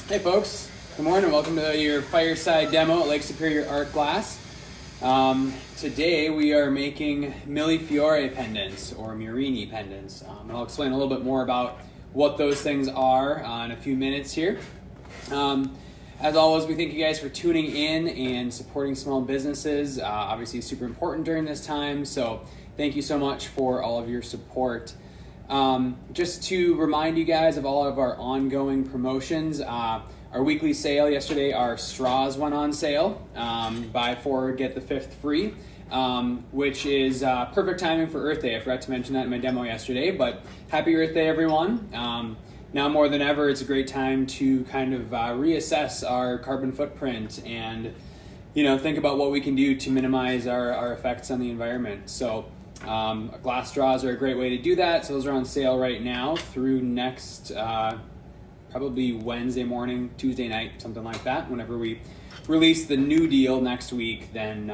Hey folks, good morning. Welcome to your fireside demo at Lake Superior Art Glass. Today we are making Millefiori pendants or Murini pendants. And I'll explain a little bit more about what those things are in a few minutes here. As always, we thank you guys for tuning in and supporting small businesses. Obviously super important during this time, so thank you so much for all of your support. Just to remind you guys of all of our ongoing promotions, our weekly sale yesterday, our straws went on sale. Buy four, get the fifth free, which is perfect timing for Earth Day. I forgot to mention that in my demo yesterday, but happy Earth Day, everyone. Now more than ever, it's a great time to kind of reassess our carbon footprint and, think about what we can do to minimize our effects on the environment. So glass straws are a great way to do that. So those are on sale right now through next, probably Wednesday morning, Tuesday night, something like that. Whenever we release the new deal next week, then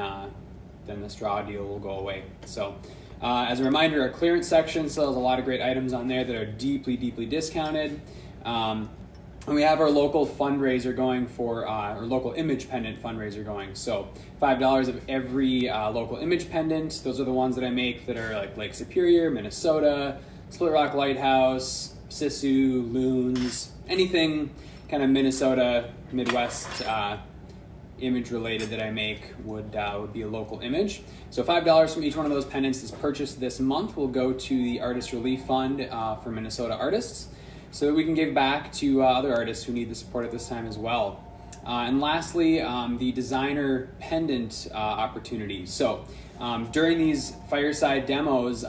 the straw deal will go away. So as a reminder, our clearance section still has a lot of great items on there that are deeply, deeply discounted. And we have our local fundraiser going for, our local image pendant fundraiser going. So $5 of every local image pendant. Those are the ones that I make that are like Lake Superior, Minnesota, Split Rock Lighthouse, Sisu, Loons, anything kind of Minnesota, Midwest image related that I make would be a local image. So $5 from each one of those pendants that's purchased this month will go to the Artist Relief Fund for Minnesota artists, so that we can give back to other artists who need the support at this time as well. And lastly, the designer pendant opportunity. So during these fireside demos,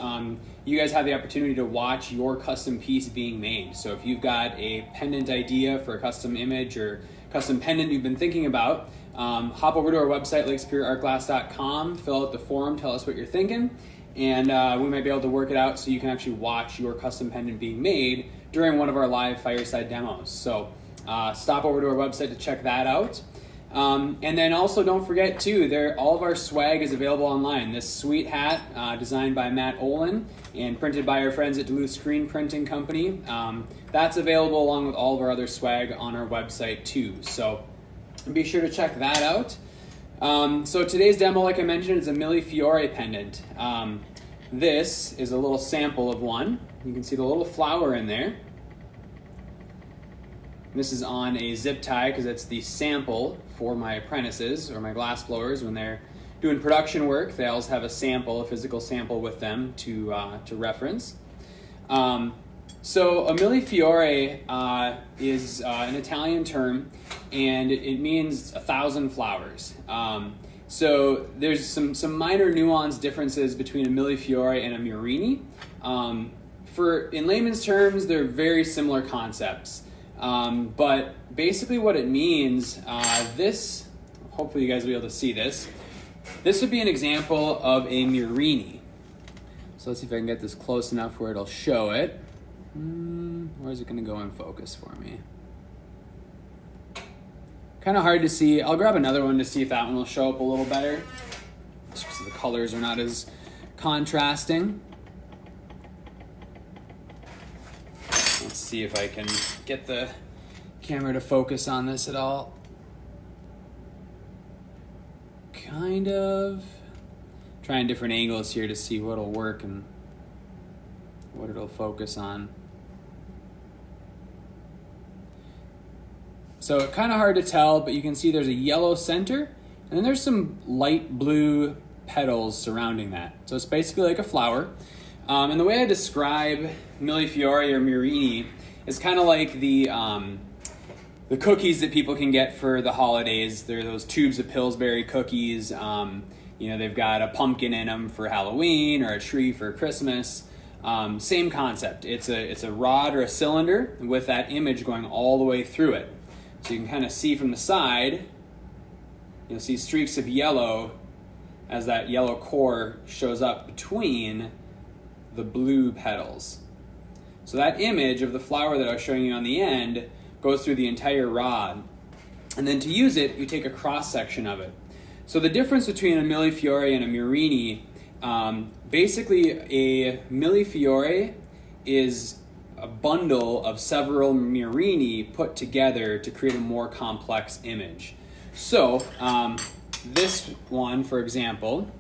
you guys have the opportunity to watch your custom piece being made. So if you've got a pendant idea for a custom image or custom pendant you've been thinking about, hop over to our website, lakesuperiorartglass.com, fill out the form, tell us what you're thinking, and we might be able to work it out so you can actually watch your custom pendant being made during one of our live fireside demos. So stop over to our website to check that out. And then also don't forget too, all of our swag is available online. This sweet hat designed by Matt Olin and printed by our friends at Duluth Screen Printing Company. That's available along with all of our other swag on our website too. So be sure to check that out. So today's demo, like I mentioned, is a Millefiori pendant. This is a little sample of one. You can see the little flower in there. This is on a zip tie because it's the sample for my apprentices or my glass blowers when they're doing production work. They always have a sample, a physical sample with them to reference. So a Millefiori is an Italian term, and it means 1,000 flowers. So there's some minor nuance differences between a Millefiori and a Murini. In layman's terms, they're very similar concepts. But basically what it means, hopefully you guys will be able to see this. This would be an example of a Murini. So let's see if I can get this close enough where it'll show it. Where is it going to go in focus for me? Kind of hard to see. I'll grab another one to see if that one will show up a little better, just because the colors are not as contrasting. Let's see if I can get the camera to focus on this at all. Kind of. Trying different angles here to see what'll work and what it'll focus on. So kind of hard to tell, but you can see there's a yellow center, and then there's some light blue petals surrounding that. So it's basically like a flower. And the way I describe Millefiori or Murini is kind of like the cookies that people can get for the holidays. They're those tubes of Pillsbury cookies. They've got a pumpkin in them for Halloween or a tree for Christmas. Same concept. It's a rod or a cylinder with that image going all the way through it. So you can kind of see from the side, you'll see streaks of yellow as that yellow core shows up between the blue petals. So that image of the flower that I was showing you on the end goes through the entire rod. And then to use it, you take a cross section of it. So the difference between a Millefiori and a Murini, basically a Millefiori is a bundle of several Mirini put together to create a more complex image. So this one, for example,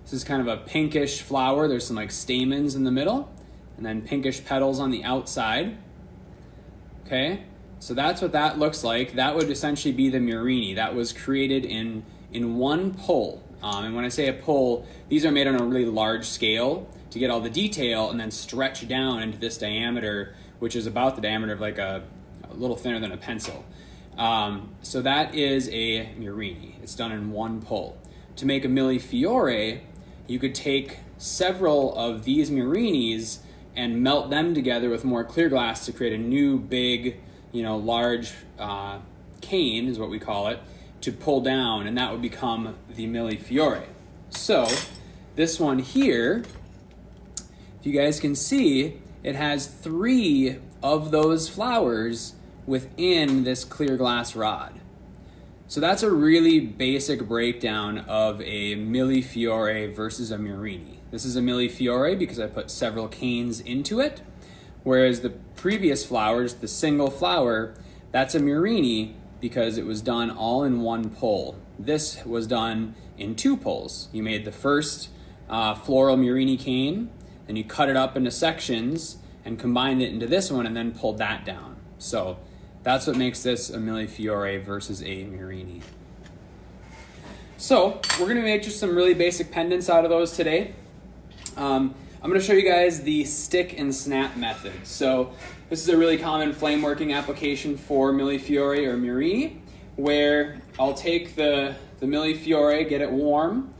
this is kind of a pinkish flower. There's some like stamens in the middle and then pinkish petals on the outside. Okay, so that's what that looks like. That would essentially be the Mirini. That was created in one pull. And when I say a pull, these are made on a really large scale to get all the detail and then stretch down into this diameter, which is about the diameter of like a little thinner than a pencil. So that is a Mirini. It's done in one pull. To make a Millefiori, you could take several of these Mirinis and melt them together with more clear glass to create a new big, large cane is what we call it, to pull down, and that would become the Millefiori. So this one here, if you guys can see, it has 3 of those flowers within this clear glass rod. So that's a really basic breakdown of a Millefiori versus a Mirini. This is a Millefiori because I put several canes into it, whereas the previous flowers, the single flower, that's a Mirini because it was done all in one pull. This was done in 2 pulls. You made the first floral Mirini cane, then you cut it up into sections and combined it into this one and then pulled that down. So that's what makes this a Millefiori versus a Mirini. So we're gonna make just some really basic pendants out of those today. I'm gonna show you guys the stick and snap method. So this is a really common flame working application for Millefiori or Mirini, where I'll take the Millefiori, get it warm,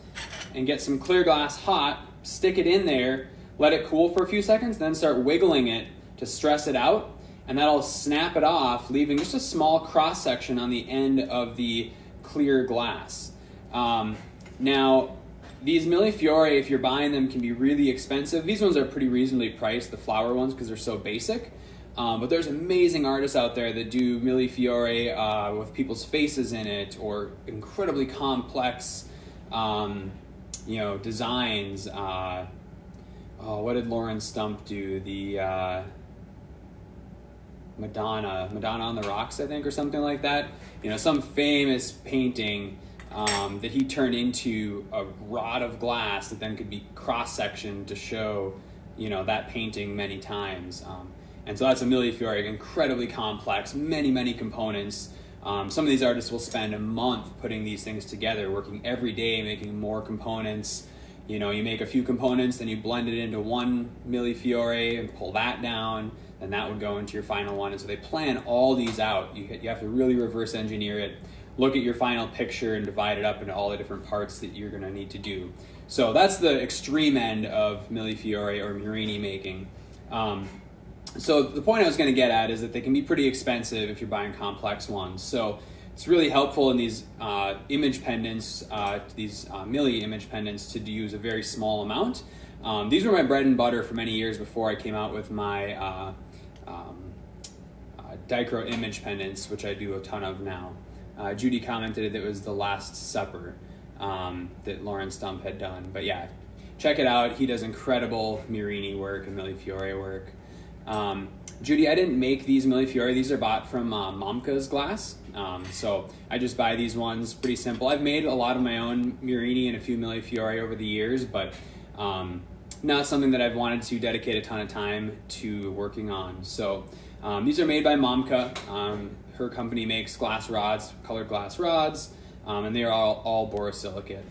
and get some clear glass hot, stick it in there, let it cool for a few seconds, then start wiggling it to stress it out, and that'll snap it off, leaving just a small cross section on the end of the clear glass. Now, these Millefiori, if you're buying them, can be really expensive. These ones are pretty reasonably priced, the flower ones, because they're so basic. But there's amazing artists out there that do Millefiori with people's faces in it, or incredibly complex, designs. What did Lauren Stump do? The Madonna on the Rocks, I think, or something like that. Some famous painting that he turned into a rod of glass that then could be cross-sectioned to show, that painting many times. And so that's a Millefiori, incredibly complex, many components. Some of these artists will spend a month putting these things together, working every day, making more components. You make a few components, then you blend it into one Millefiori and pull that down, and that would go into your final one. And so they plan all these out. You have to really reverse engineer it, look at your final picture and divide it up into all the different parts that you're gonna need to do. So that's the extreme end of Millefiori or Mirini making. So the point I was gonna get at is that they can be pretty expensive if you're buying complex ones. So it's really helpful in these image pendants, these Milli image pendants, to use a very small amount. These were my bread and butter for many years before I came out with my dichro image pendants, which I do a ton of now. Judy commented that it was the Last Supper that Lauren Stump had done. But yeah, check it out. He does incredible Mirini work and Millefiori work. Judy, I didn't make these Millefiori. These are bought from Momka's glass. So I just buy these ones, pretty simple. I've made a lot of my own Mirini and a few Millefiori over the years, but not something that I've wanted to dedicate a ton of time to working on. So these are made by Momka. Her company makes glass rods, colored glass rods, and they are all borosilicate.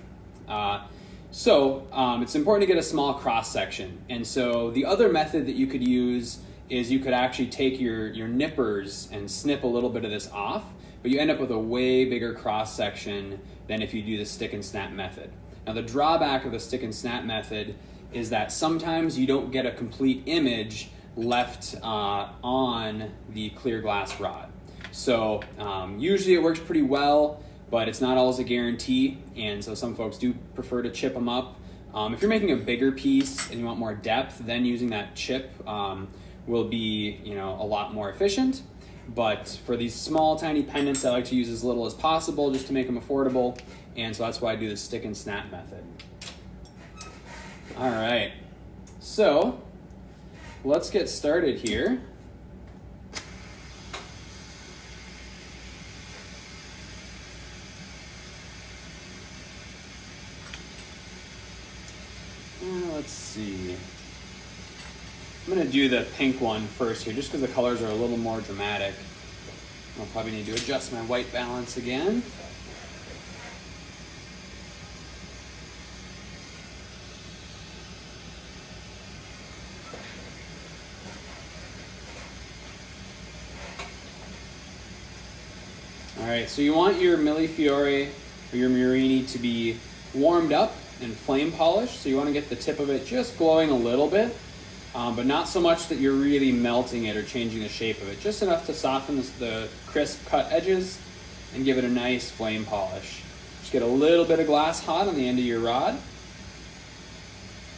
So it's important to get a small cross section. And so the other method that you could use is you could actually take your nippers and snip a little bit of this off, but you end up with a way bigger cross section than if you do the stick and snap method. Now the drawback of the stick and snap method is that sometimes you don't get a complete image left on the clear glass rod. So usually it works pretty well, but it's not always a guarantee, and so some folks do prefer to chip them up. If you're making a bigger piece and you want more depth, then using that chip will be a lot more efficient. But for these small, tiny pendants, I like to use as little as possible just to make them affordable, and so that's why I do the stick and snap method. All right, so let's get started here. Let's see. I'm going to do the pink one first here, just because the colors are a little more dramatic. I'll probably need to adjust my white balance again. All right, so you want your Millefiori or your Murini to be warmed up and flame polished. So you want to get the tip of it just glowing a little bit, but not so much that you're really melting it or changing the shape of it. Just enough to soften the crisp cut edges and give it a nice flame polish. Just get a little bit of glass hot on the end of your rod.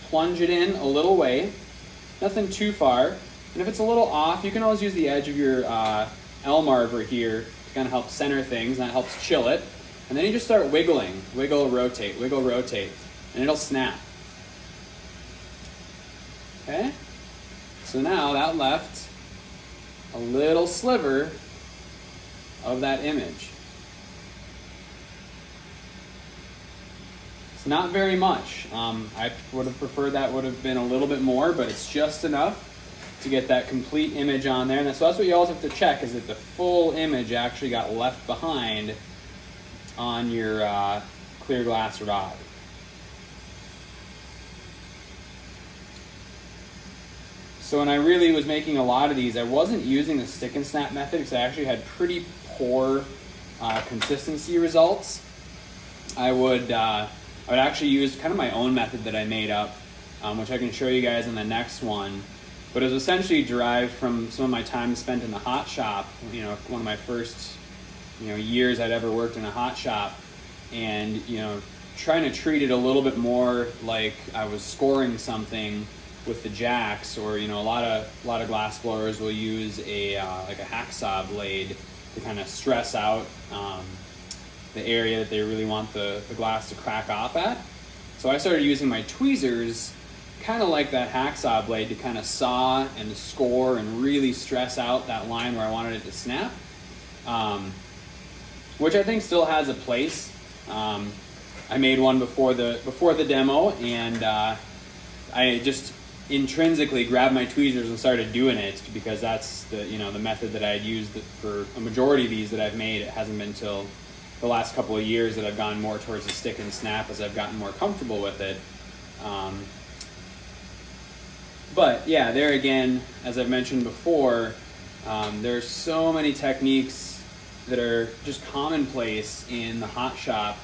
Plunge it in a little way, nothing too far. And if it's a little off, you can always use the edge of your L-marver here to kind of help center things, and that helps chill it. And then you just start wiggling, wiggle, rotate, and it'll snap. Okay? So now that left a little sliver of that image. It's not very much. I would have preferred that would have been a little bit more, but it's just enough to get that complete image on there. And so that's what you always have to check, is that the full image actually got left behind on your clear glass rod. So when I really was making a lot of these, I wasn't using the stick and snap method because I actually had pretty poor consistency results. I would actually use kind of my own method that I made up, which I can show you guys in the next one. But it was essentially derived from some of my time spent in the hot shop. You know, one of my first years I'd ever worked in a hot shop, and trying to treat it a little bit more like I was scoring something with the jacks, or a lot of glass blowers will use a like a hacksaw blade to kind of stress out the area that they really want the glass to crack off at. So I started using my tweezers kind of like that hacksaw blade to kind of saw and score and really stress out that line where I wanted it to snap, which I think still has a place. I made one before the demo, and I just intrinsically grabbed my tweezers and started doing it, because that's the method that I had used for a majority of these that I've made. It hasn't been until the last couple of years that I've gone more towards the stick and snap as I've gotten more comfortable with it. But yeah, there again, as I've mentioned before, there's so many techniques that are just commonplace in the hot shop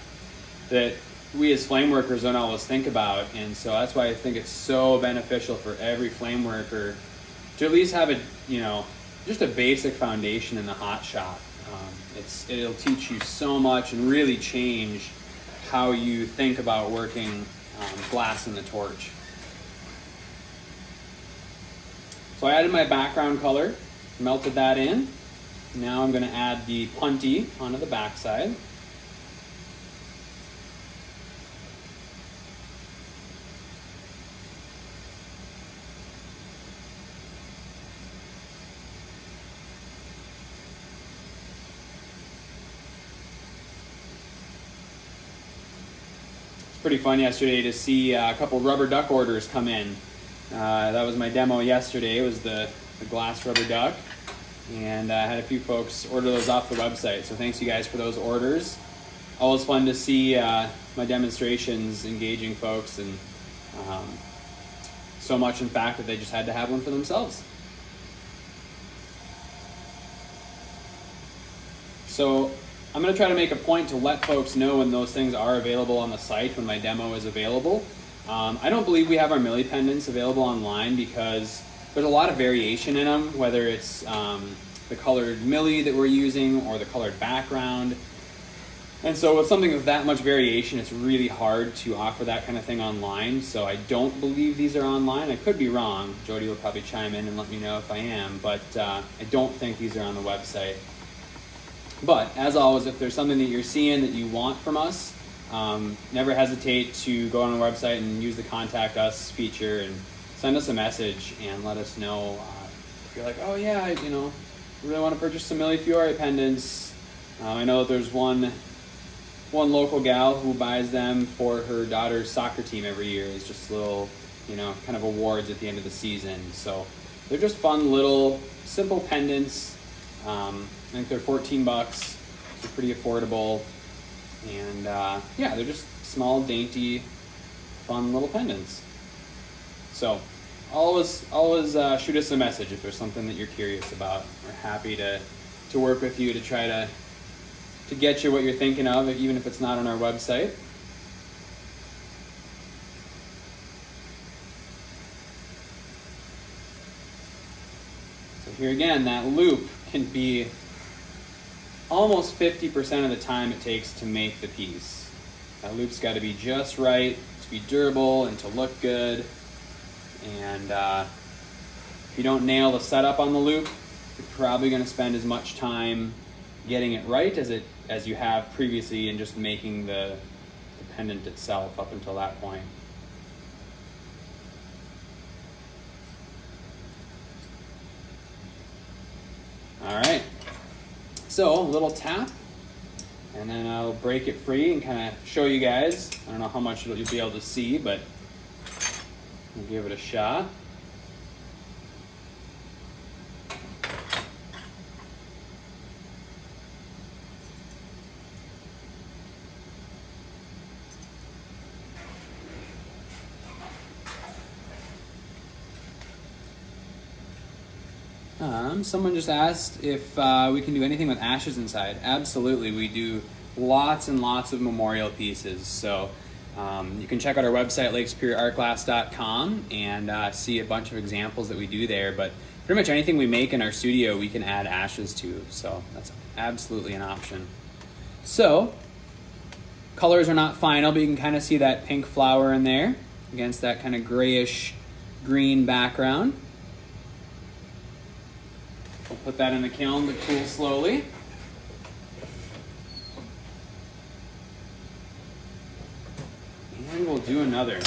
that we as flame workers don't always think about. And so that's why I think it's so beneficial for every flame worker to at least have just a basic foundation in the hot shop. It'll teach you so much and really change how you think about working glass in the torch. So I added my background color, melted that in. Now I'm going to add the punty onto the backside. Pretty fun yesterday to see a couple rubber duck orders come in. That was my demo yesterday. It was the glass rubber duck, and I had a few folks order those off the website. So thanks you guys for those orders. Always fun to see my demonstrations engaging folks, and so much in fact that they just had to have one for themselves. So I'm going to try to make a point to let folks know when those things are available on the site, when my demo is available. I don't believe we have our Milli pendants available online because there's a lot of variation in them, whether it's the colored Milli that we're using or the colored background. And so with something with that much variation, it's really hard to offer that kind of thing online. So I don't believe these are online. I could be wrong. Jody will probably chime in and let me know if I am, but I don't think these are on the website. But as always, if there's something that you're seeing that you want from us, never hesitate to go on our website and use the Contact Us feature and send us a message and let us know if you're like, oh yeah, I really want to purchase some Millefiori pendants. I know that there's one local gal who buys them for her daughter's soccer team every year. It's just little, kind of awards at the end of the season. So they're just fun little simple pendants. I think they're $14. They're pretty affordable. And yeah, they're just small, dainty, fun little pendants. So always shoot us a message if there's something that you're curious about. We're happy to work with you to try to get you what you're thinking of, even if it's not on our website. So here again, that loop can be almost 50% of the time it takes to make the piece. That loop's got to be just right to be durable and to look good. And if you don't nail the setup on the loop, you're probably going to spend as much time getting it right as you have previously in just making the pendant itself up until that point. All right, so a little tap, and then I'll break it free and kind of show you guys. I don't know how much you'll be able to see, but we'll give it a shot. Someone just asked if we can do anything with ashes inside. Absolutely, we do lots and lots of memorial pieces. So you can check out our website, lakesuperiorartglass.com, and see a bunch of examples that we do there. But pretty much anything we make in our studio, we can add ashes to. So that's absolutely an option. So colors are not final, but you can kind of see that pink flower in there against that kind of grayish green background. We'll put that in the kiln to cool slowly. And we'll do another.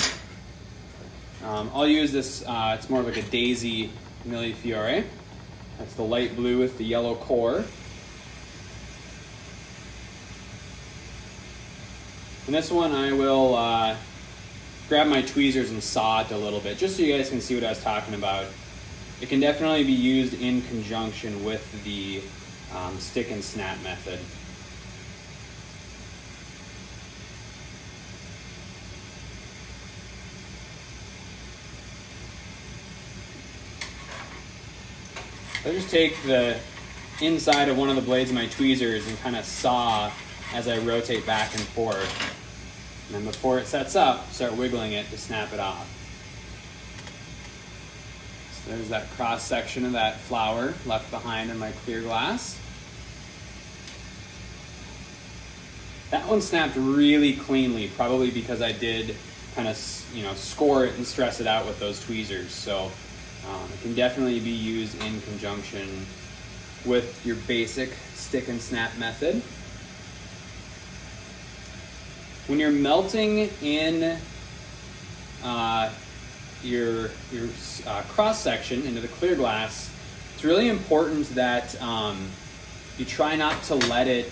I'll use this, it's more like a daisy Millefiori. That's the light blue with the yellow core. And this one I will grab my tweezers and saw it a little bit, just so you guys can see what I was talking about. It can definitely be used in conjunction with the stick and snap method. I just take the inside of one of the blades of my tweezers and kind of saw as I rotate back and forth. And then before it sets up, start wiggling it to snap it off. There's that cross section of that flower left behind in my clear glass. That one snapped really cleanly, probably because I did kind of, score it and stress it out with those tweezers. So it can definitely be used in conjunction with your basic stick and snap method. When you're melting in your cross section into the clear glass, it's really important that you try not to let it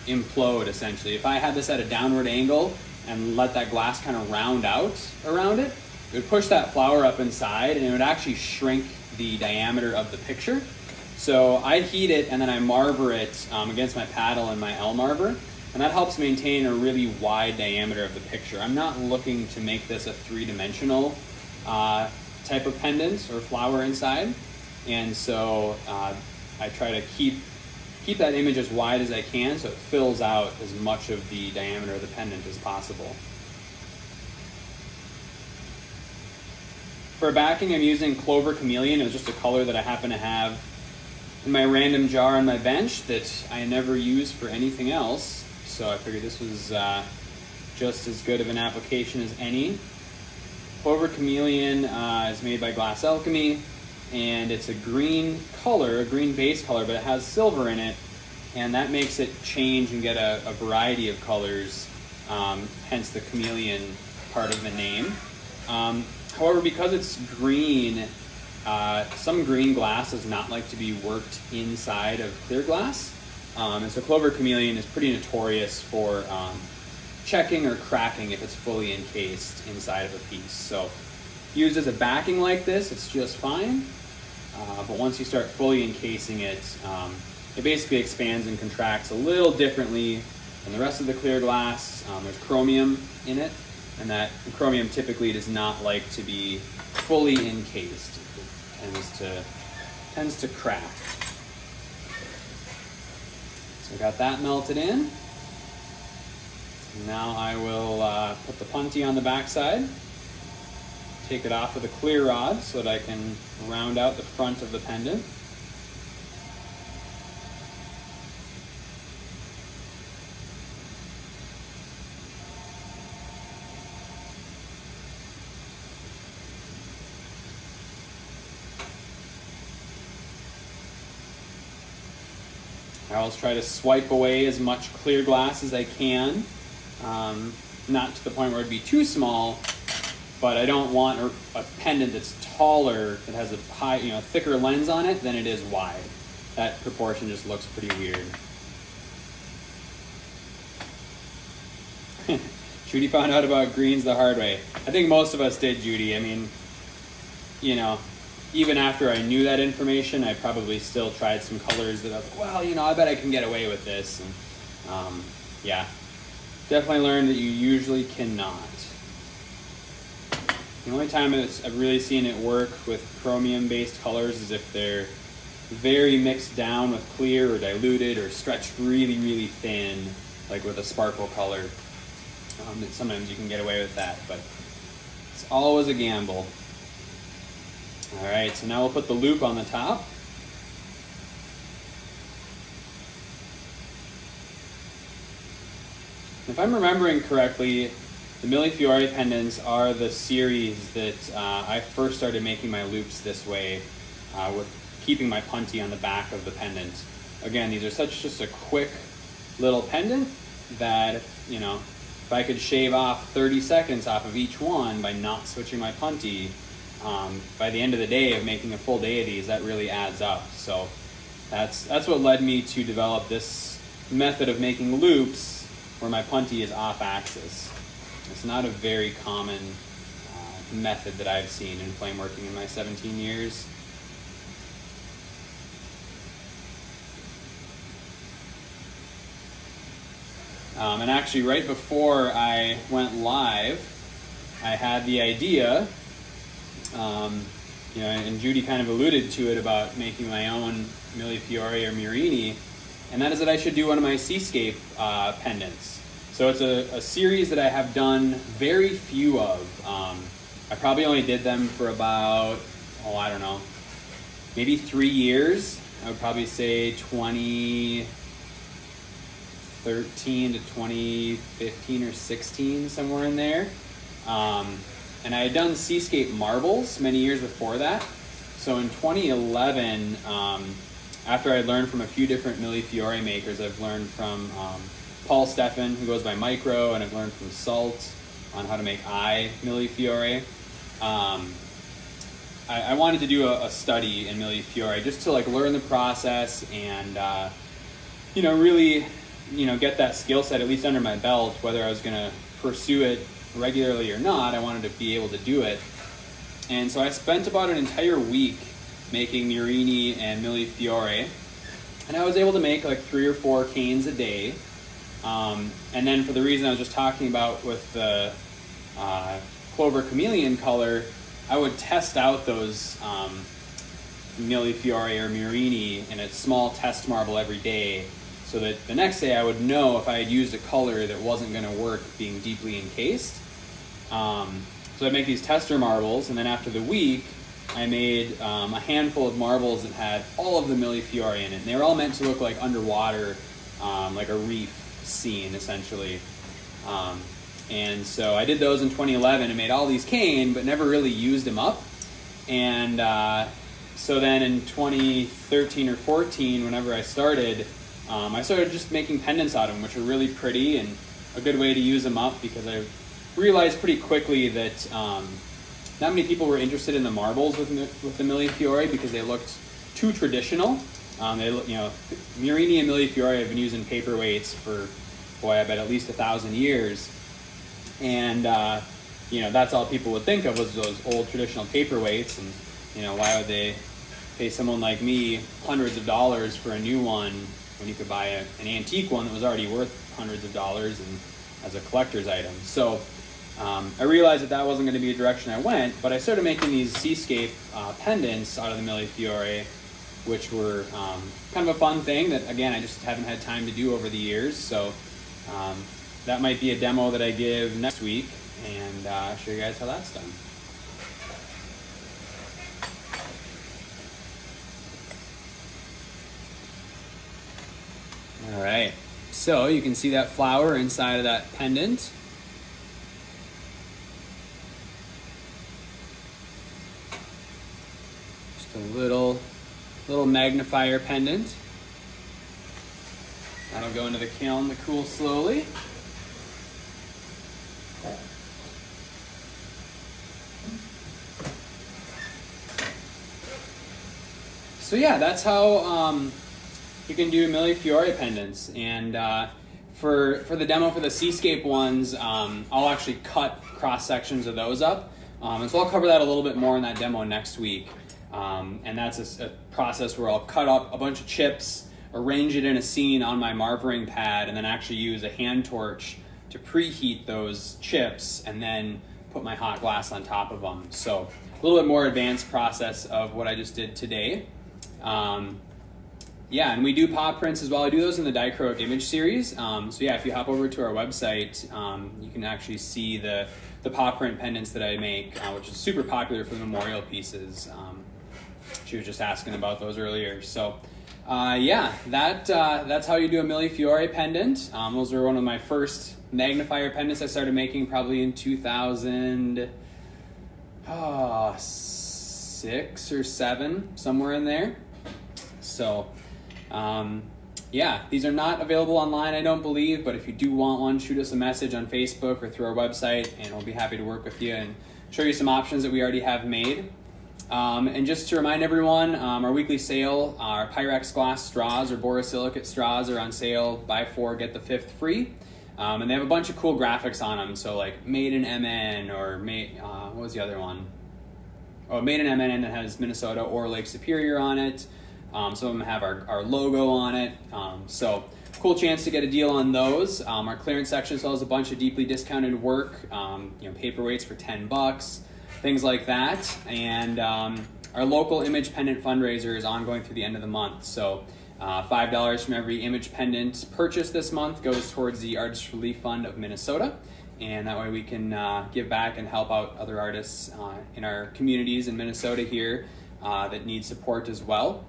implode, essentially. If I had this at a downward angle and let that glass kind of round out around it, it would push that flower up inside and it would actually shrink the diameter of the picture. So I heat it and then I marver it against my paddle and my L marver, and that helps maintain a really wide diameter of the picture. I'm not looking to make this a three-dimensional type of pendant or flower inside, and so I try to keep that image as wide as I can so it fills out as much of the diameter of the pendant as possible. For backing, I'm using Clover Chameleon. It was just a color that I happen to have in my random jar on my bench that I never use for anything else. So I figured this was just as good of an application as any. Clover Chameleon is made by Glass Alchemy, and it's a green color, a green base color, but it has silver in it, and that makes it change and get a variety of colors, hence the chameleon part of the name. However, because it's green, some green glass does not like to be worked inside of clear glass. And so Clover Chameleon is pretty notorious for checking or cracking if it's fully encased inside of a piece. So used as a backing like this, it's just fine. But once you start fully encasing it, it basically expands and contracts a little differently than the rest of the clear glass. There's chromium in it, and that chromium typically does not like to be fully encased. It tends to crack. So I got that melted in. Now I will put the punty on the backside, take it off with a clear rod so that I can round out the front of the pendant. I always try to swipe away as much clear glass as I can, not to the point where it'd be too small, but I don't want a pendant that's taller, that has a high, thicker lens on it than it is wide. That proportion just looks pretty weird. Judy found out about greens the hard way. I think most of us did, Judy. I mean, even after I knew that information, I probably still tried some colors that I was like, well, I bet I can get away with this. And yeah, definitely learned that you usually cannot. The only time I've really seen it work with chromium-based colors is if they're very mixed down with clear or diluted or stretched really, really thin, like with a sparkle color. Sometimes you can get away with that, but it's always a gamble. All right, so now we'll put the loop on the top. If I'm remembering correctly, the Millefiori pendants are the series that I first started making my loops this way, with keeping my punty on the back of the pendant. Again, these are just a quick little pendant that, if I could shave off 30 seconds off of each one by not switching my punty, by the end of the day of making a full day of these, that really adds up. So that's what led me to develop this method of making loops where my punty is off axis. It's not a very common method that I've seen in flame working in my 17 years. And actually, right before I went live, I had the idea, and Judy kind of alluded to it about making my own Millefiori or Murini, and that is that I should do one of my seascape pendants. So it's a series that I have done very few of. I probably only did them for about, I don't know, maybe 3 years. I would probably say 2013 to 2015 or 16, somewhere in there. And I had done seascape marbles many years before that. So in 2011, after I learned from a few different Millefiori makers, I've learned from Paul Steffen, who goes by Micro, and I've learned from Salt on how to make Millefiori. I wanted to do a study in Millefiori just to learn the process and really get that skill set at least under my belt. Whether I was going to pursue it regularly or not, I wanted to be able to do it. And so I spent about an entire week making Murini and Millefiori, and I was able to make 3 or 4 canes a day. And then for the reason I was just talking about with the Clover Chameleon color, I would test out those Millefiori or Murini in a small test marble every day, so that the next day I would know if I had used a color that wasn't going to work being deeply encased. So I'd make these tester marbles, and then after the week, I made a handful of marbles that had all of the Millefiori in it. And they were all meant to look like underwater, like a reef scene, essentially. And so I did those in 2011 and made all these cane, but never really used them up. And so then in 2013 or 14, whenever I started just making pendants out of them, which are really pretty and a good way to use them up, because I realized pretty quickly that not many people were interested in the marbles with the Millefiori because they looked too traditional. Murini and Millefiori have been using paperweights for, boy, I bet at least 1,000 years. And, that's all people would think of was those old traditional paperweights. And, why would they pay someone like me hundreds of dollars for a new one when you could buy an antique one that was already worth hundreds of dollars and as a collector's item? So I realized that wasn't going to be a direction I went, but I started making these seascape pendants out of the Millefiori, which were kind of a fun thing that, again, I just haven't had time to do over the years. So that might be a demo that I give next week and show you guys how that's done. All right, so you can see that flower inside of that pendant. Just a little magnifier pendant. That'll go into the kiln to cool slowly. So yeah, that's how you can do Millefiori pendants. And for the demo for the seascape ones, I'll actually cut cross sections of those up. And so I'll cover that a little bit more in that demo next week. And that's a process where I'll cut up a bunch of chips, arrange it in a scene on my marvering pad, and then actually use a hand torch to preheat those chips and then put my hot glass on top of them. So a little bit more advanced process of what I just did today. And we do paw prints as well. I do those in the dichroic image series. If you hop over to our website, you can actually see the paw print pendants that I make, which is super popular for the memorial pieces. She was just asking about those earlier. So that's how you do a Millefiori pendant. Those were one of my first magnifier pendants I started making probably in 2006 or 7, somewhere in there. So these are not available online, I don't believe, but if you do want one, shoot us a message on Facebook or through our website, and we'll be happy to work with you and show you some options that we already have made. And just to remind everyone, our weekly sale, our Pyrex glass straws or borosilicate straws are on sale. Buy 4, get the 5th free. And they have a bunch of cool graphics on them. So like made in MN or what was the other one? Oh, made in MN that has Minnesota or Lake Superior on it. Some of them have our logo on it. So cool chance to get a deal on those. Our clearance section sells a bunch of deeply discounted work, paperweights for $10, things like that. And our local image pendant fundraiser is ongoing through the end of the month. So $5 from every image pendant purchase this month goes towards the Artist Relief Fund of Minnesota. And that way we can give back and help out other artists in our communities in Minnesota here that need support as well.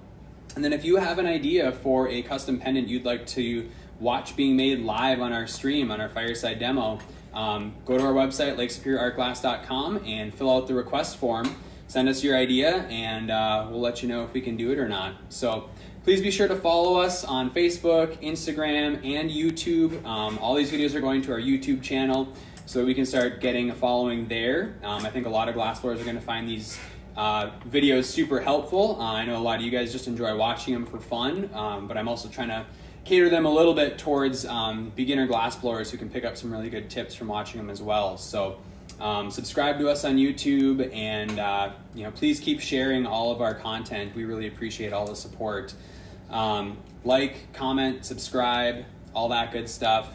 And then if you have an idea for a custom pendant you'd like to watch being made live on our stream, on our fireside demo, go to our website, lakesuperiorartglass.com, and fill out the request form. Send us your idea, and we'll let you know if we can do it or not. So please be sure to follow us on Facebook, Instagram, and YouTube. All these videos are going to our YouTube channel so that we can start getting a following there. I think a lot of glassblowers are going to find these videos super helpful. I know a lot of you guys just enjoy watching them for fun, but I'm also trying to cater them a little bit towards beginner glassblowers who can pick up some really good tips from watching them as well. So subscribe to us on YouTube, and please keep sharing all of our content. We really appreciate all the support. Like, comment, subscribe, all that good stuff.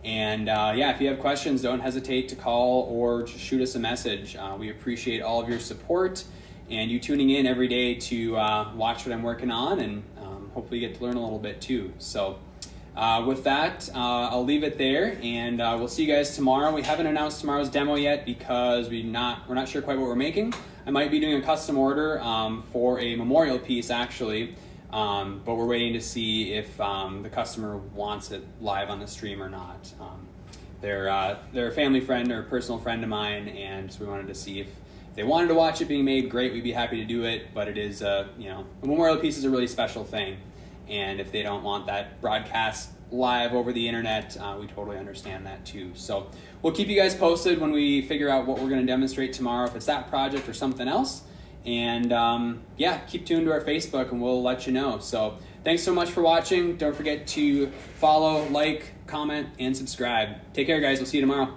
And if you have questions, don't hesitate to call or just shoot us a message. We appreciate all of your support and you tuning in every day to watch what I'm working on, and hopefully you get to learn a little bit too. So with that, I'll leave it there, and we'll see you guys tomorrow. We haven't announced tomorrow's demo yet because we're not sure quite what we're making. I might be doing a custom order for a memorial piece actually, but we're waiting to see if the customer wants it live on the stream or not. They're a family friend or a personal friend of mine, and so we wanted to see if they wanted to watch it being made. Great, we'd be happy to do it, but it is a memorial piece is a really special thing, and if they don't want that broadcast live over the internet, we totally understand that too. So we'll keep you guys posted when we figure out what we're going to demonstrate tomorrow, if it's that project or something else. And yeah, keep tuned to our Facebook and we'll let you know. So thanks so much for watching. Don't forget to follow, like, comment, and subscribe. Take care, guys. We'll see you tomorrow.